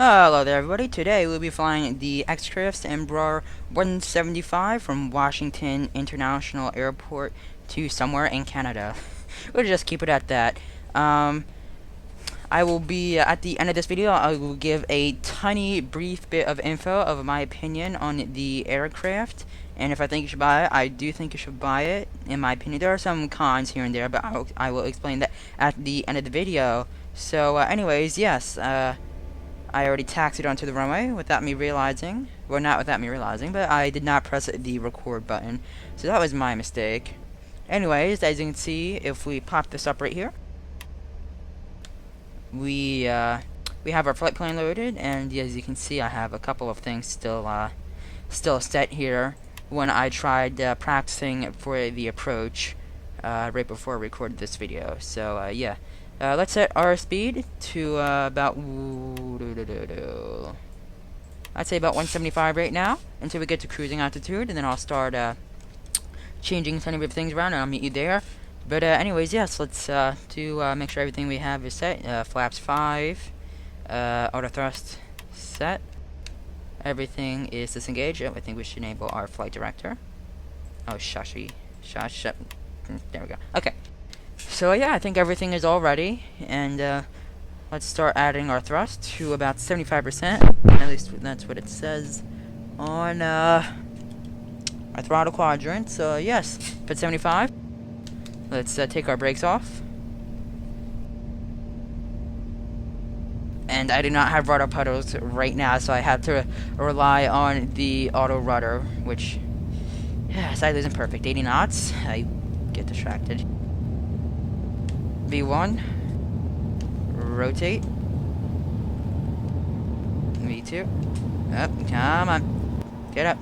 Hello there everybody, today we'll be flying the X-Craft Embraer 175 from Washington International Airport to somewhere in Canada. We'll just keep it at that. I will be, at the end of this video, I will give a tiny brief bit of info of my opinion on the aircraft. And if I think you should buy it, I do think you should buy it, in my opinion. There are some cons here and there, but I will explain that at the end of the video. So, anyways, yes, I already taxied onto the runway without me realizing. Well, not without me realizing, but I did not press the record button. So that was my mistake. Anyways, as you can see, if we pop this up right here, we have our flight plan loaded, and as you can see, I have a couple of things still set here when I tried practicing for the approach right before I recorded this video. So yeah. Let's set our speed to about, I'd say about 175 right now, until we get to cruising altitude, and then I'll start changing some of things around, and I'll meet you there. But anyways, yes, let's make sure everything we have is set. Flaps 5, auto thrust set. Everything is disengaged. I think we should enable our flight director. Oh, shush. There we go. Okay. So yeah, I think everything is all ready, and let's start adding our thrust to about 75%. At least that's what it says on our throttle quadrant. So yes, put 75. Let's take our brakes off. And I do not have rudder pedals right now, so I have to rely on the auto rudder, which sadly isn't perfect. 80 knots. I get distracted. V1, rotate, V2, up, come on, get up.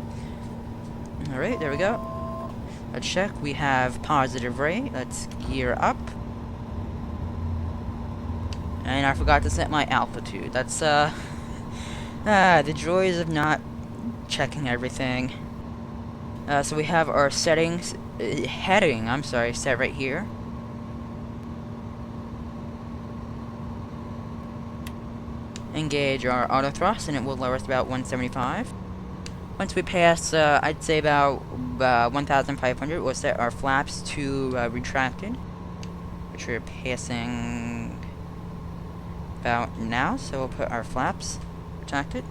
Alright, there we go. Let's check, we have positive rate, let's gear up. And I forgot to set my altitude, that's the joys of not checking everything. So we have our settings, heading, set right here. Engage our auto thrust, and it will lower us about 175. Once we pass, I'd say about 1,500, we'll set our flaps to retracted, which we're passing about now. So we'll put our flaps retracted.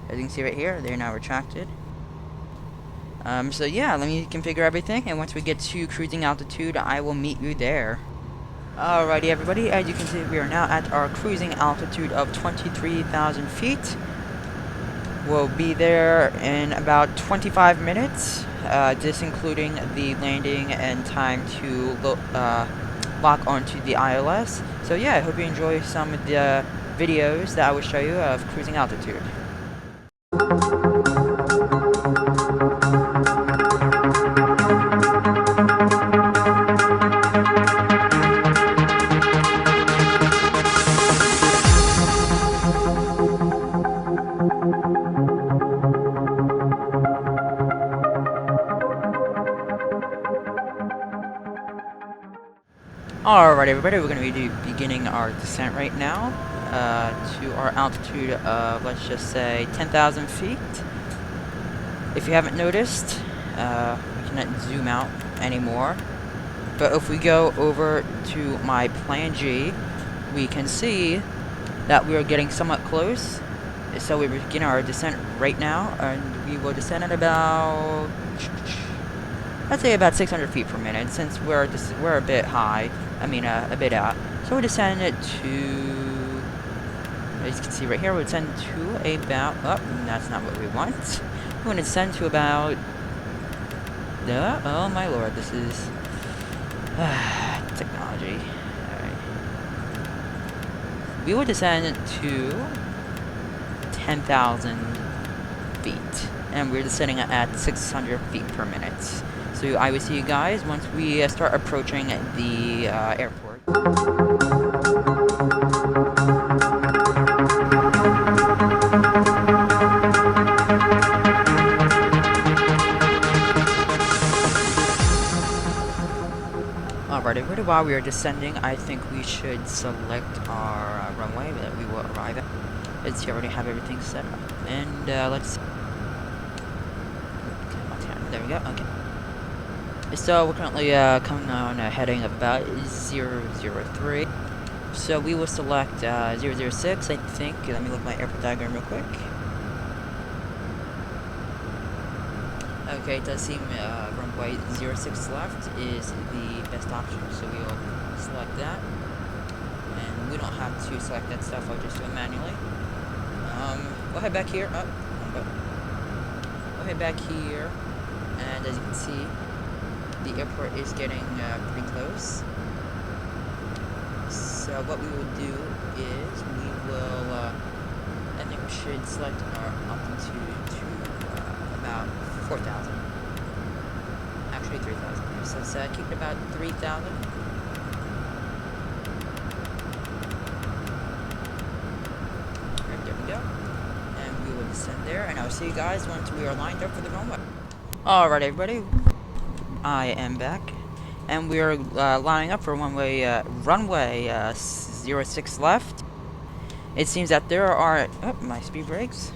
As you can see right here, they're now retracted. So yeah, let me configure everything, and once we get to cruising altitude, I will meet you there. Alrighty everybody, as you can see, we are now at our cruising altitude of 23,000 feet. We'll be there in about 25 minutes, this including the landing and time to lock onto the ILS. So yeah, I hope you enjoy some of the videos that I will show you of cruising altitude. Alright everybody, we're going to be beginning our descent right now to our altitude of, let's just say, 10,000 feet. If you haven't noticed, we cannot zoom out anymore, but if we go over to my plan G, we can see that we are getting somewhat close. So we begin our descent right now, and we will descend at about, I'd say about 600 feet per minute, since we're a bit high. I mean, a bit out. So we'll descend it to, as you can see right here, we'll descend to about, oh, that's not what we want. We're going to descend to about, oh my lord, this is, technology. Alright. We will descend to 10,000 feet, and we're descending at 600 feet per minute. So I will see you guys once we start approaching the airport. Alright, everybody, while we are descending, I think we should select our runway that we will arrive at. It's here, already have everything set up. And let's see. Okay, Montana. There we go. Okay. So we're currently coming on a heading of about 003. So we will select 006, I think. Let me look at my airport diagram real quick. Okay, it does seem runway 06 left is the best option, so we will select that. And we don't have to select that stuff, I'll just do it manually. We'll head back here. We'll head back here, and as you can see, the airport is getting pretty close. So what we will do is we will, I think we should select our altitude to about 4,000. Actually 3,000. So let's keep it about 3,000. Right, there we go. And we will descend there, and I'll see you guys once we are lined up for the runway. Alright everybody, I am back. And we are lining up for runway 06 left. It seems that there are... Oh, my speed brakes.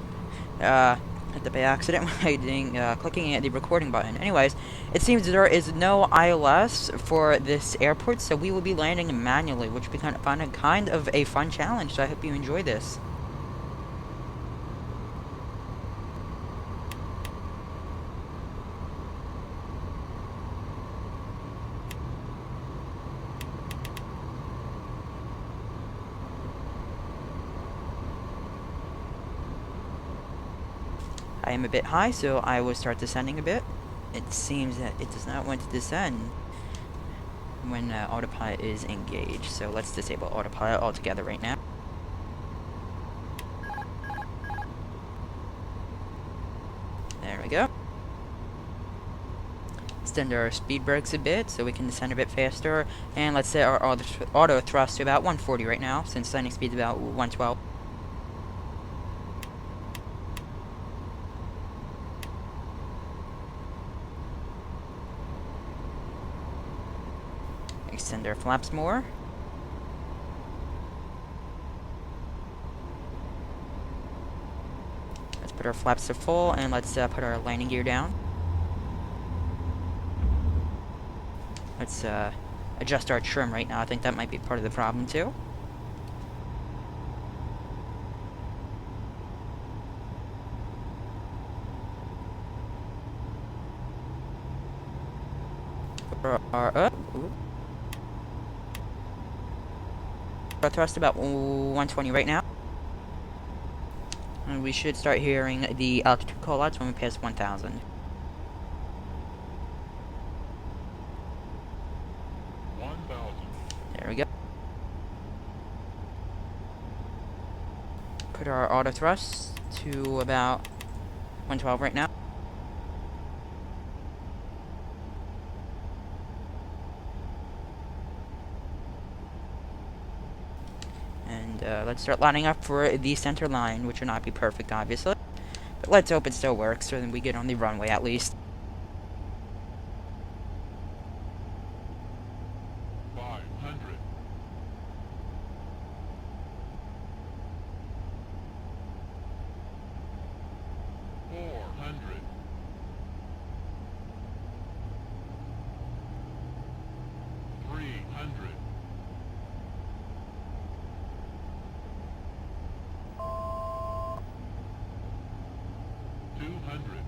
Hit by accident when clicking the recording button. Anyways, it seems there is no ILS for this airport, so we will be landing manually, which we find kind of a fun challenge, so I hope you enjoy this. I am a bit high, so I will start descending a bit. It seems that it does not want to descend when autopilot is engaged, so let's disable autopilot altogether right now. There we go. Extend our speed brakes a bit so we can descend a bit faster, and let's set our auto thrust to about 140 right now, since landing speed is about 112. Extend our flaps more. Let's put our flaps to full, and let's put our landing gear down. Let's adjust our trim right now. I think that might be part of the problem too. Our thrust about 120 right now. And we should start hearing the altitude callouts when we pass 1,000. 1,000. There we go. Put our auto thrust to about 112 right now. Let's start lining up for the center line, which will not be perfect, obviously. But let's hope it still works, so then we get on the runway at least. 500. 400. 300. 200.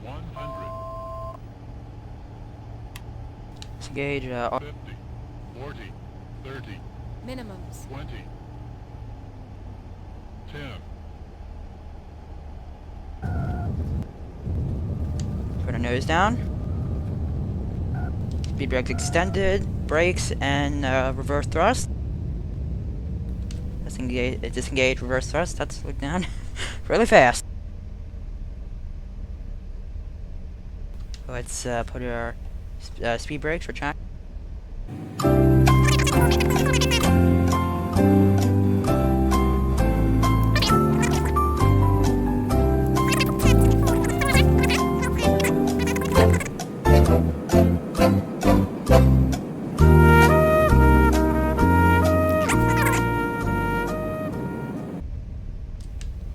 100. Disengage, 50. 40. 30. Minimums. 20. 10. put our nose down. Speed brakes extended, brakes, and reverse thrust. Disengage, reverse thrust. That's look down really fast. Let's put our speed brakes for track.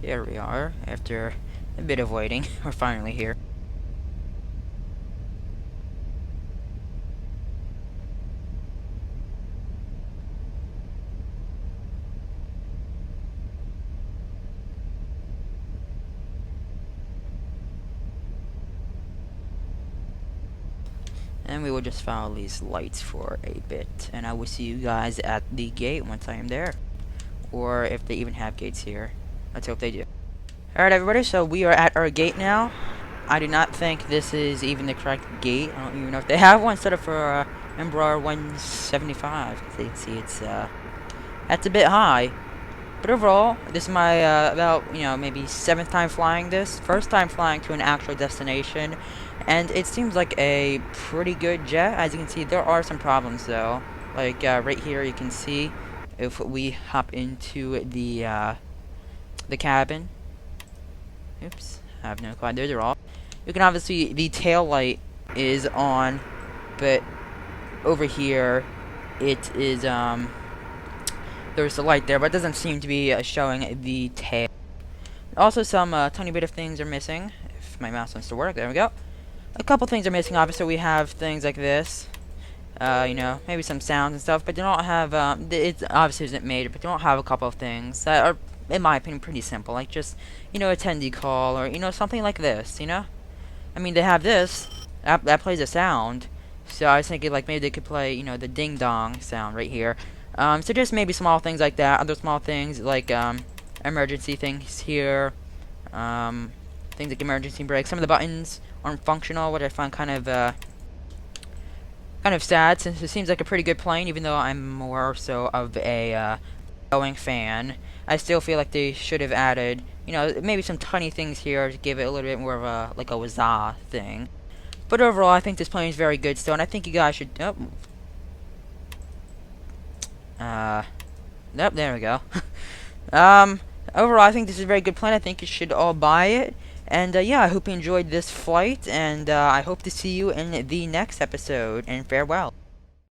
Here we are, after a bit of waiting. We're finally here. And we will just follow these lights for a bit. And I will see you guys at the gate once I am there. Or if they even have gates here. Let's hope they do. Alright everybody, so we are at our gate now. I do not think this is even the correct gate. I don't even know if they have one set up for Embraer 175. As you can see, it's that's a bit high. But overall, this is my about, maybe 7th time flying this. First time flying to an actual destination. And it seems like a pretty good jet. As you can see, there are some problems though. Like right here, you can see if we hop into the cabin. Oops, I have no clue. Those are all. You can obviously, the tail light is on, but over here it is there's the light there, but it doesn't seem to be showing the tail. Also, some tiny bit of things are missing. If my mouse wants to work, there we go. A couple things are missing. Obviously, we have things like this. Maybe some sounds and stuff, but they don't have, it obviously isn't made, but they don't have a couple of things that are, in my opinion, pretty simple, like just, attendee call, or, something like this, I mean, they have this, that plays a sound, so I was thinking, like, maybe they could play, the ding-dong sound right here, so just maybe small things like that, other small things, like, emergency things here, things like emergency brakes. Some of the buttons aren't functional, which I find kind of sad, since it seems like a pretty good plane, even though I'm more so of a Boeing fan. I still feel like they should have added, maybe some tiny things here to give it a little bit more of a, like a wazah thing. But overall, I think this plane is very good still, and I think you guys should, nope, there we go. Overall, I think this is a very good plane. I think you should all buy it. And, yeah, I hope you enjoyed this flight, and I hope to see you in the next episode, and farewell.